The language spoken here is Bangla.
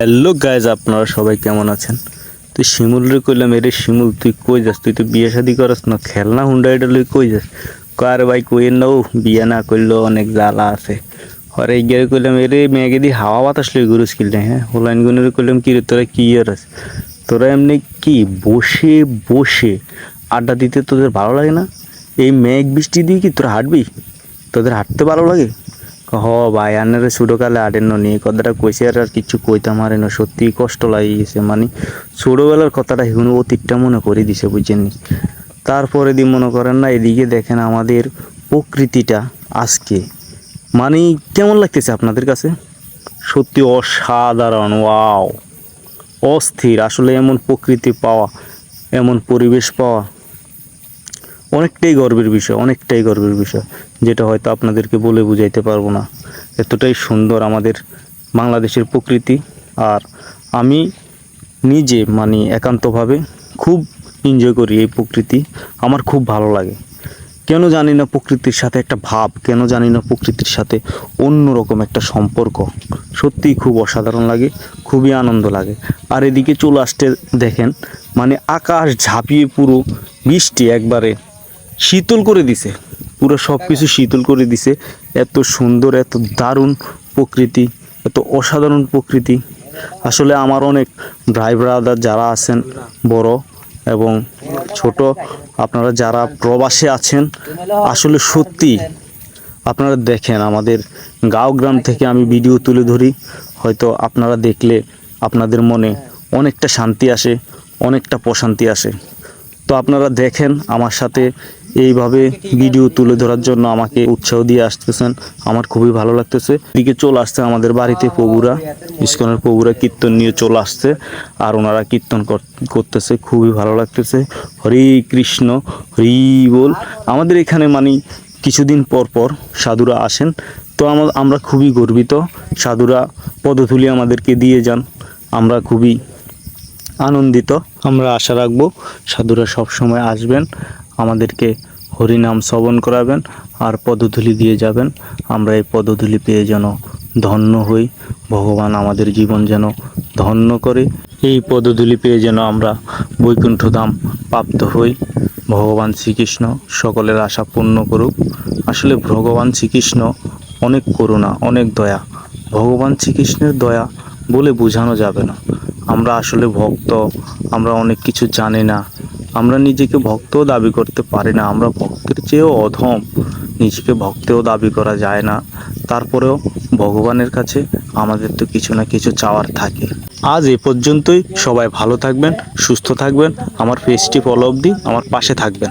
হ্যালো গাইজ, আপনারা সবাই কেমন আছেন? তুই শিমুল রে কইলাম, এরে শিমুল তুই কই যাস? তুই তো বিয়ে শাদি করস না, খেলনা হুন্ডা এটা লই কই যাস? কার ভাই কইেন না, বিয়ে না করলেও অনেক জ্বালা আছে। আরে গিয়ে কইলাম এরে মেয়েকে দিয়ে হাওয়া বাতাস লই ঘুরুস কিনলে। হ্যাঁ, হোলাইন গুনের কইলাম কি রে তোরা কি ইয়ারস? তোরা এমনি কি বসে বসে আড্ডা দিতে তোদের ভালো লাগে না? এই মেঘ বৃষ্টি দিয়ে কি তোরা হাঁটবি? তোদের হাঁটতে ভালো লাগে? হ ভাই, আন্নারে ছোটোকালে আটেন নি, এই কথাটা কইছে আর কিছু কইতাম আরে না, সত্যি কষ্ট লাগে গেছে। মানে ছোটোবেলার কথাটা এখনো অতীতটা মনে করে দিছে, বুঝছেন নি? তারপরে দিয়ে মনে করেন না, এদিকে দেখেন আমাদের প্রকৃতিটা আজকে মানে কেমন লাগতেছে আপনাদের কাছে? সত্যি অসাধারণ, ওয়াও, অস্থির। আসলে এমন প্রকৃতি পাওয়া, এমন পরিবেশ পাওয়া অনেকটাই গর্বের বিষয়, অনেকটাই গর্বের বিষয়, যেটা হয়তো আপনাদেরকে বলে বুঝাইতে পারবো না। এতটাই সুন্দর আমাদের বাংলাদেশের প্রকৃতি। আর আমি নিজে মানে একান্তভাবে খুব এনজয় করি এই প্রকৃতি, আমার খুব ভালো লাগে। কেন জানি না প্রকৃতির সাথে একটা ভাব, কেন জানি না প্রকৃতির সাথে অন্যরকম একটা সম্পর্ক সত্যিই খুব অসাধারণ লাগে, খুবই আনন্দ লাগে। আর এদিকে চলে আসতে দেখেন মানে আকাশ ঝাঁপিয়ে পুরো বৃষ্টি একবারে শীতল করে দিছে, পুরো সব কিছু শীতল করে দিছে। এত সুন্দর, এত দারুণ প্রকৃতি, এত অসাধারণ প্রকৃতি। আসলে আমার অনেক ভাই ব্রাদার যারা আছেন, বড় এবং ছোট, আপনারা যারা প্রবাসে আছেন, আসলে সত্যি আপনারা দেখেন আমাদের গাঁও গ্রাম থেকে আমি ভিডিও তুলে ধরি, হয়তো আপনারা দেখলে আপনাদের মনে অনেকটা শান্তি আসে, অনেকটা প্রশান্তি আসে। তো আপনারা দেখেন আমার সাথে এইভাবে ভিডিও তুলে ধরার জন্য আমাকে উৎসাহ দিয়ে আসতেছেন, আমার খুবই ভালো লাগতেছে। এদিকে চলে আসছে আমাদের বাড়িতে প্রভুরা, ইস্কনের প্রভুরা কীর্তন নিয়ে চলে আসছে, আর ওনারা কীর্তন করতেছে, খুবই ভালো লাগতেছে। হরে কৃষ্ণ, হরি বল। আমাদের এখানে মানে কিছুদিন পর পর সাধুরা আসেন, তো আমরা খুবই গর্বিত। সাধুরা পদধূলি আমাদেরকে দিয়ে যান, আমরা খুবই আনন্দিত। আমরা আশা রাখবো সাধুরা সব সময় আসবেন, আমাদেরকে হরিনাম শ্রবণ করাবেন আর পদধূলি দিয়ে যাবেন। আমরা এই পদধূলি পেয়ে যেন ধন্য হই, ভগবান আমাদের জীবন যেন ধন্য করে। এই পদধূলি পেয়ে যেন আমরা বৈকুণ্ঠধাম প্রাপ্ত হই। ভগবান শ্রীকৃষ্ণ সকলের আশা পূর্ণ করুক। আসলে ভগবান শ্রীকৃষ্ণ অনেক করুণা, অনেক দয়া। ভগবান শ্রীকৃষ্ণের দয়া বলে বোঝানো যাবে না। আমরা আসলে ভক্ত, আমরা অনেক কিছু জানি না, আমরা নিজেকে ভক্তও দাবি করতে পারি না, আমরা ভক্তের চেয়েও অধম, নিজেকে ভক্তেও দাবি করা যায় না। তারপরেও ভগবানের কাছে আমাদের তো কিছু না কিছু চাওয়ার থাকে। আজ এ পর্যন্তই, সবাই ভালো থাকবেন, সুস্থ থাকবেন, আমার পেজটি ফলো অবধি আমার পাশে থাকবেন।